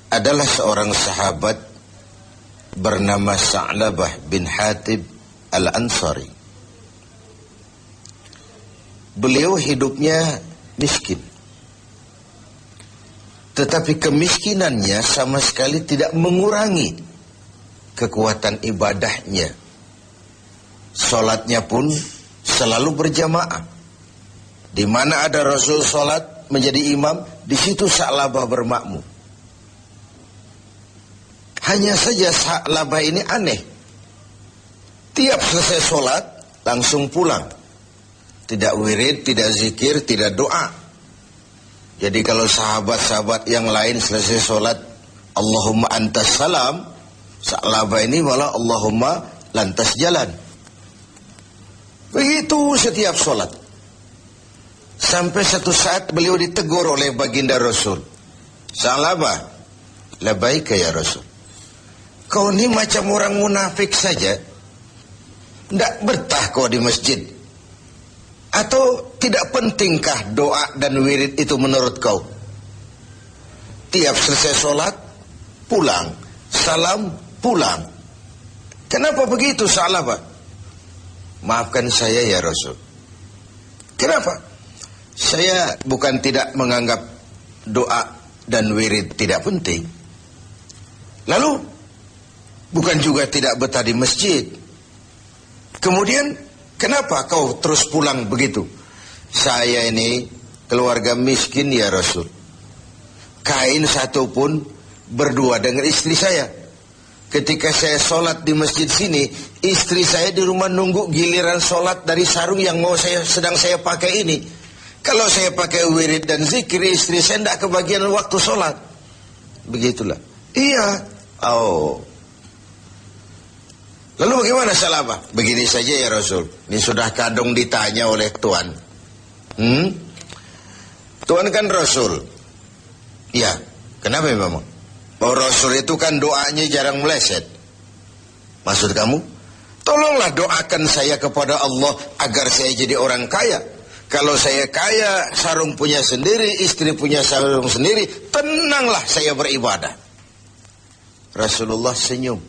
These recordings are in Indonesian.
adalah seorang sahabat bernama Sa'labah bin Hatib Al-Ansari. Beliau hidupnya miskin, tetapi kemiskinannya sama sekali tidak mengurangi kekuatan ibadahnya. Salatnya pun selalu berjamaah. Di mana ada Rasul salat menjadi imam, di situ Sa'labah bermakmum. Hanya saja Sa'labah ini aneh. Tiap selesai salat langsung pulang. Tidak wirid, tidak zikir, tidak doa. Jadi kalau sahabat-sahabat yang lain selesai salat, Allahumma antas salam, Sa'labah ini malah Allahumma lantas jalan. Begitu setiap salat. Sampai satu saat beliau ditegur oleh baginda Rasul. Sa'labah, labaika ya Rasul. Kau ini macam orang munafik saja. Tidak betah kau di masjid. Atau tidak pentingkah doa dan wirid itu menurut kau? Tiap selesai sholat, pulang. Salam, pulang. Kenapa begitu Sa'labah? Maafkan saya ya Rasul. Kenapa? Saya bukan tidak menganggap doa dan wirid tidak penting. Lalu, bukan juga tidak betah di masjid. Kemudian, kenapa kau terus pulang begitu? Saya ini keluarga miskin ya Rasul. Kain satu pun berdua dengan istri saya. Ketika saya sholat di masjid sini, istri saya di rumah nunggu giliran sholat dari sarung yang sedang saya pakai ini. Kalau saya pakai wirid dan zikir, istri saya tidak kebagian waktu sholat. Begitulah. Iya. Oh. Lalu bagaimana Sa'labah? Begini saja ya Rasul. Ini sudah kadung ditanya oleh Tuhan. Tuhan kan Rasul. Ya. Kenapa memang? Bahwa Rasul itu kan doanya jarang meleset. Maksud kamu? Tolonglah doakan saya kepada Allah agar saya jadi orang kaya. Kalau saya kaya, sarung punya sendiri, istri punya sarung sendiri, tenanglah saya beribadah. Rasulullah senyum.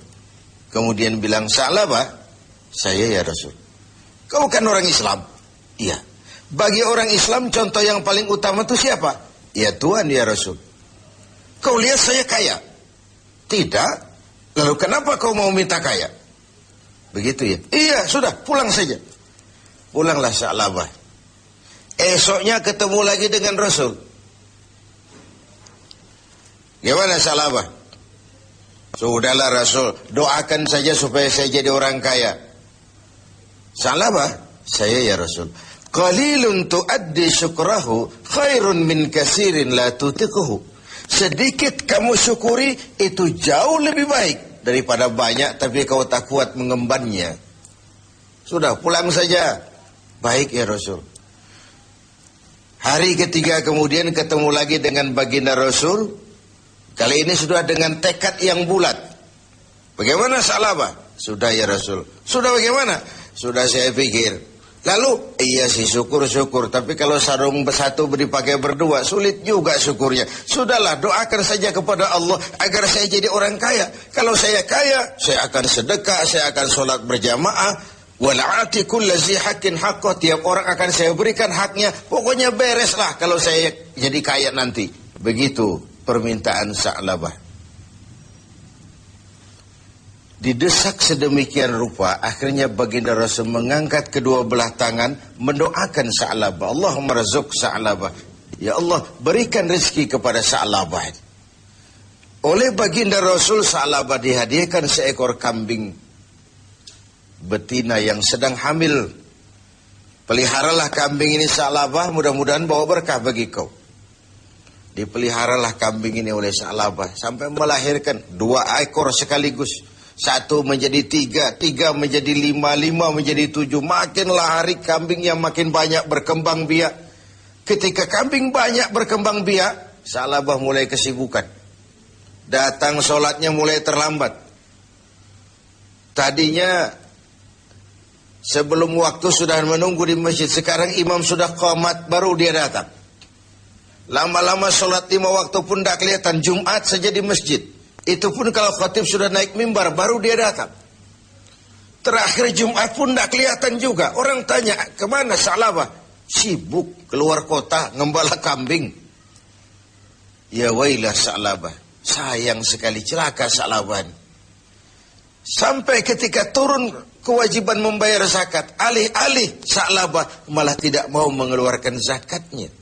Kemudian bilang, Sa'labah, saya ya Rasul. Kau kan orang Islam? Iya. Bagi orang Islam, contoh yang paling utama itu siapa? Ya Tuhan ya Rasul. Kau lihat saya kaya? Tidak. Lalu kenapa kau mau minta kaya? Begitu ya? Iya, sudah, pulang saja. Pulanglah Sa'labah. Esoknya ketemu lagi dengan Rasul. Gimana Sa'labah? Sudahlah Rasul, doakan saja supaya saya jadi orang kaya. Sa'labah, saya ya Rasul. Qalilun tuaddi syukrahu khairun min kasirin la tutiquhu. Sedikit kamu syukuri itu jauh lebih baik daripada banyak tapi kau tak kuat mengembannya. Sudah, pulang saja. Baik ya Rasul. Hari ketiga kemudian ketemu lagi dengan baginda Rasul. Kali ini sudah dengan tekad yang bulat. Bagaimana Sa'labah? Sudah ya Rasul. Sudah bagaimana? Sudah saya pikir. Lalu, iya sih syukur-syukur. Tapi kalau sarung satu dipakai berdua, sulit juga syukurnya. Sudahlah, doakan saja kepada Allah agar saya jadi orang kaya. Kalau saya kaya, saya akan sedekah, saya akan sholat berjamaah. Wal'ati kullazi haqqin haqqah, tiap orang akan saya berikan haknya. Pokoknya bereslah kalau saya jadi kaya nanti. Begitu permintaan Sa'labah. Didesak sedemikian rupa, akhirnya baginda Rasul mengangkat kedua belah tangan, mendoakan Sa'labah. Allahumma razuk Sa'labah. Ya Allah, berikan rezeki kepada Sa'labah. Oleh baginda Rasul, Sa'labah dihadiahkan seekor kambing betina yang sedang hamil. Peliharalah kambing ini Sa'labah, mudah-mudahan bawa berkah bagi kau. Dipeliharalah kambing ini oleh Sa'labah sampai melahirkan 2 ekor sekaligus. 1 menjadi 3, 3 menjadi 5, 5 menjadi 7. Makinlah hari kambing yang makin banyak berkembang biak. Ketika kambing banyak berkembang biak, Sa'labah mulai kesibukan. Datang sholatnya mulai terlambat. Tadinya sebelum waktu sudah menunggu di masjid. Sekarang imam sudah qamat, baru dia datang. Lama-lama sholat 5 waktu pun tidak kelihatan. Jumat saja di masjid. Itu pun kalau khatib sudah naik mimbar, baru dia datang. Terakhir Jumat pun tidak kelihatan juga. Orang tanya, kemana Sa'labah? Sibuk keluar kota, ngembala kambing. Ya wailah Sa'labah. Sayang sekali, celaka Sa'labah. Sampai ketika turun kewajiban membayar zakat, alih-alih Sa'labah malah tidak mau mengeluarkan zakatnya.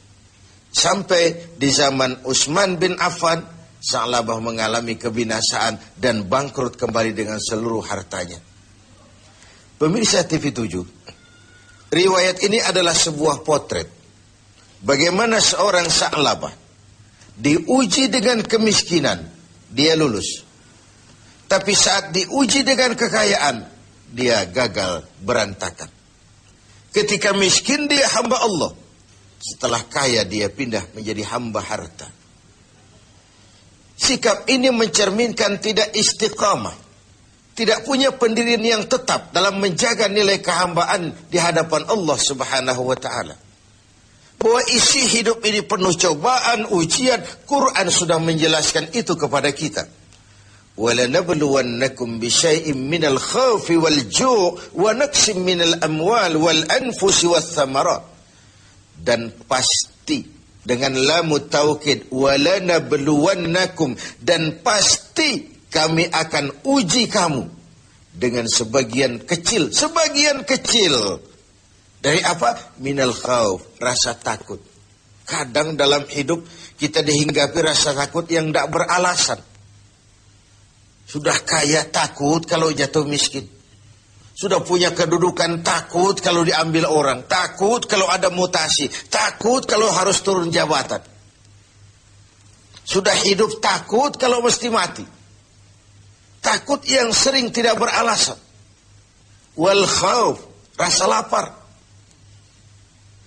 Sampai di zaman Utsman bin Affan, Sa'labah mengalami kebinasaan dan bangkrut kembali dengan seluruh hartanya. Pemirsa TV7, riwayat ini adalah sebuah potret bagaimana seorang Sa'labah diuji dengan kemiskinan, dia lulus. Tapi saat diuji dengan kekayaan, dia gagal, berantakan. Ketika miskin dia hamba Allah. Setelah kaya dia pindah menjadi hamba harta. Sikap ini mencerminkan tidak istiqamah. Tidak punya pendirian yang tetap dalam menjaga nilai kehambaan di hadapan Allah Subhanahu wa ta'ala. Bahwa isi hidup ini penuh cobaan, ujian. Quran sudah menjelaskan itu kepada kita. وَلَنَبْلُوَنَّكُمْ بِشَيْءٍ مِّنَ الْخَوْفِ وَالْجُوعِ وَنَقْصٍ مِّنَ الْأَمْوَالِ وَالْأَنْفُسِ وَالثَّمَرَاتِ. Dan pasti dengan lamu taukid, وَلَنَبْلُوَنَّكُمْ, dan pasti kami akan uji kamu dengan sebagian kecil dari apa? Minal khauf, rasa takut. Kadang dalam hidup kita dihinggapi rasa takut yang tidak beralasan. Sudah kaya takut kalau jatuh miskin. Sudah punya kedudukan takut kalau diambil orang. Takut kalau ada mutasi. Takut kalau harus turun jabatan. Sudah hidup takut kalau mesti mati. Takut yang sering tidak beralasan. Wal khauf, rasa lapar.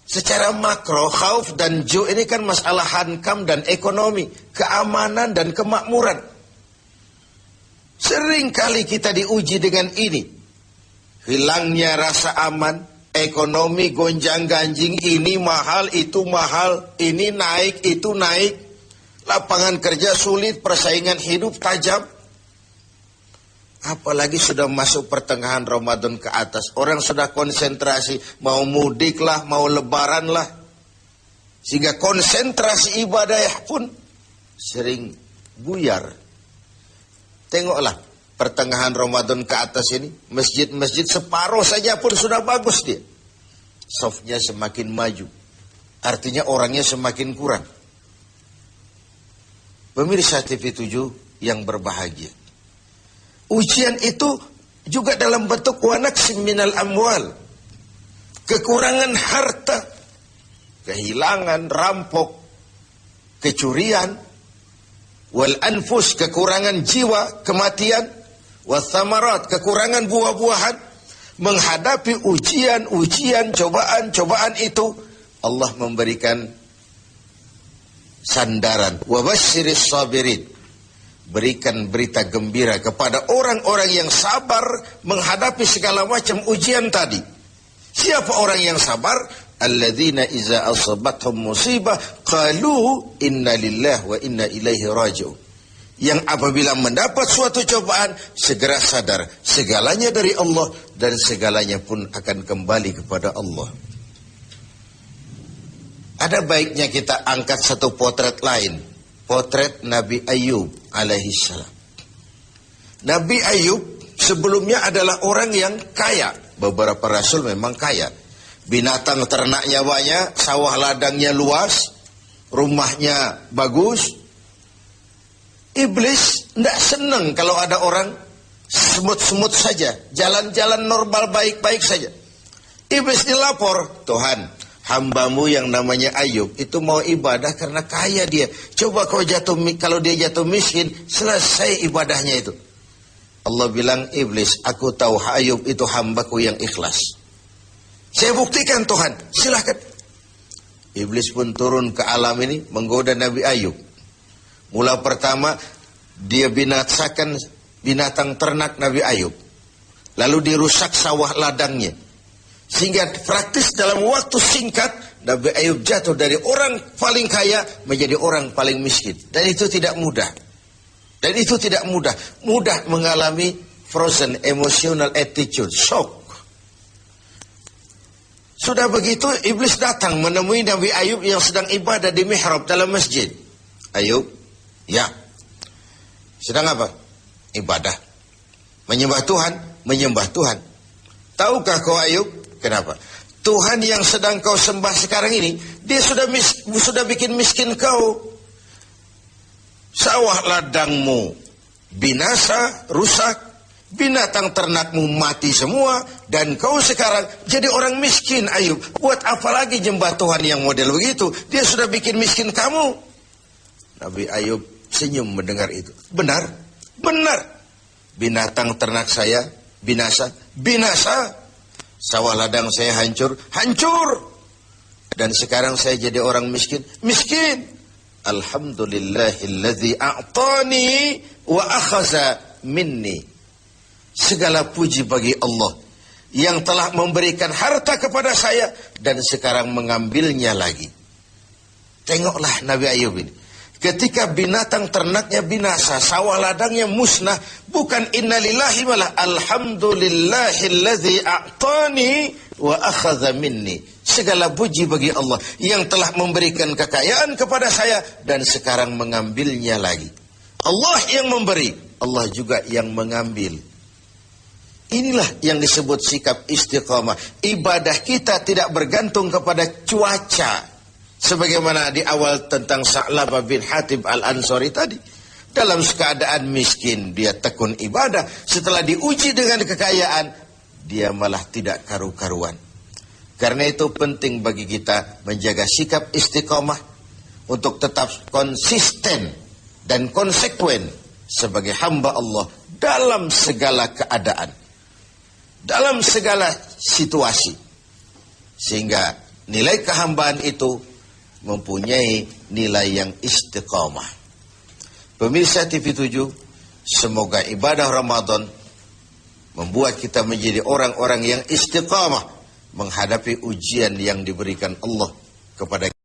Secara makro, khauf dan ju' ini kan masalah hankam dan ekonomi. Keamanan dan kemakmuran. Sering kali kita diuji dengan ini. Hilangnya rasa aman, ekonomi gonjang-ganjing, ini mahal, itu mahal, ini naik, itu naik. Lapangan kerja sulit, persaingan hidup tajam. Apalagi sudah masuk pertengahan Ramadan ke atas. Orang sudah konsentrasi, mau mudik lah, mau lebaran lah. Sehingga konsentrasi ibadah pun sering buyar. Tengoklah. Pertengahan Ramadan ke atas ini, masjid-masjid separuh saja pun sudah bagus dia. Softnya semakin maju. Artinya orangnya semakin kurang. Pemirsa TV7 yang berbahagia. Ujian itu juga dalam bentuk wanaksim minal amwal. Kekurangan harta. Kehilangan, rampok, kecurian. Wal anfus, kekurangan jiwa, kematian. Wathamarat, kekurangan buah-buahan. Menghadapi ujian-ujian, cobaan-cobaan itu, Allah memberikan sandaran. Wabasyiris sabirin, berikan berita gembira kepada orang-orang yang sabar menghadapi segala macam ujian tadi. Siapa orang yang sabar? Alladzina iza asabathum musibah qalu inna lillahi wa inna ilaihi raji'un. Yang apabila mendapat suatu cobaan, segera sadar segalanya dari Allah dan segalanya pun akan kembali kepada Allah. Ada baiknya kita angkat satu potret lain, potret Nabi Ayub alaihi salam. Nabi Ayub sebelumnya adalah orang yang kaya. Beberapa rasul memang kaya. Binatang ternaknya banyak, sawah ladangnya luas, rumahnya bagus. Iblis tidak senang kalau ada orang semut-semut saja, jalan-jalan normal baik-baik saja. Iblis dilapor, Tuhan, hambamu yang namanya Ayub itu mau ibadah karena kaya dia. Coba kalau dia jatuh miskin, selesai ibadahnya itu. Allah bilang, Iblis, aku tahu Ayub itu hambaku yang ikhlas. Saya buktikan Tuhan, silahkan. Iblis pun turun ke alam ini menggoda Nabi Ayub. Mula pertama, dia binasakan binatang ternak Nabi Ayub. Lalu dirusak sawah ladangnya. Sehingga praktis dalam waktu singkat, Nabi Ayub jatuh dari orang paling kaya menjadi orang paling miskin. Dan itu tidak mudah. Dan itu tidak mudah. Mudah mengalami frozen emotional attitude, shock. Sudah begitu iblis datang menemui Nabi Ayub yang sedang ibadah di mihrab dalam masjid. Ayub, ya. Sedang apa? Ibadah. Menyembah Tuhan, menyembah Tuhan. Tahukah kau Ayub? Kenapa? Tuhan yang sedang kau sembah sekarang ini, dia sudah bikin miskin kau. Sawah ladangmu binasa, rusak, binatang ternakmu mati semua, dan kau sekarang jadi orang miskin Ayub. Buat apa lagi nyembah Tuhan yang model begitu? Dia sudah bikin miskin kamu. Nabi Ayub senyum mendengar itu. Benar, benar. Binatang ternak saya binasa, binasa. Sawah ladang saya hancur, hancur. Dan sekarang saya jadi orang miskin, miskin. Alhamdulillahilladzi a'tani wa akhaza minni. Segala puji bagi Allah yang telah memberikan harta kepada saya dan sekarang mengambilnya lagi. Tengoklah Nabi Ayub ini. Ketika binatang ternaknya binasa, sawah ladangnya musnah, bukan innalillahi malah alhamdulillahilladzi a'tani wa akhadha minni. Segala puji bagi Allah yang telah memberikan kekayaan kepada saya dan sekarang mengambilnya lagi. Allah yang memberi, Allah juga yang mengambil. Inilah yang disebut sikap istiqamah. Ibadah kita tidak bergantung kepada cuaca. Sebagaimana di awal tentang Sa'labah bin Hatib al-Ansari tadi. Dalam keadaan miskin, dia tekun ibadah. Setelah diuji dengan kekayaan, dia malah tidak karu-karuan. Karena itu penting bagi kita menjaga sikap istiqamah untuk tetap konsisten dan konsekuen sebagai hamba Allah dalam segala keadaan, dalam segala situasi, sehingga nilai kehambaan itu mempunyai nilai yang istiqamah. Pemirsa TV 7, semoga ibadah Ramadan membuat kita menjadi orang-orang yang istiqamah menghadapi ujian yang diberikan Allah kepada kita.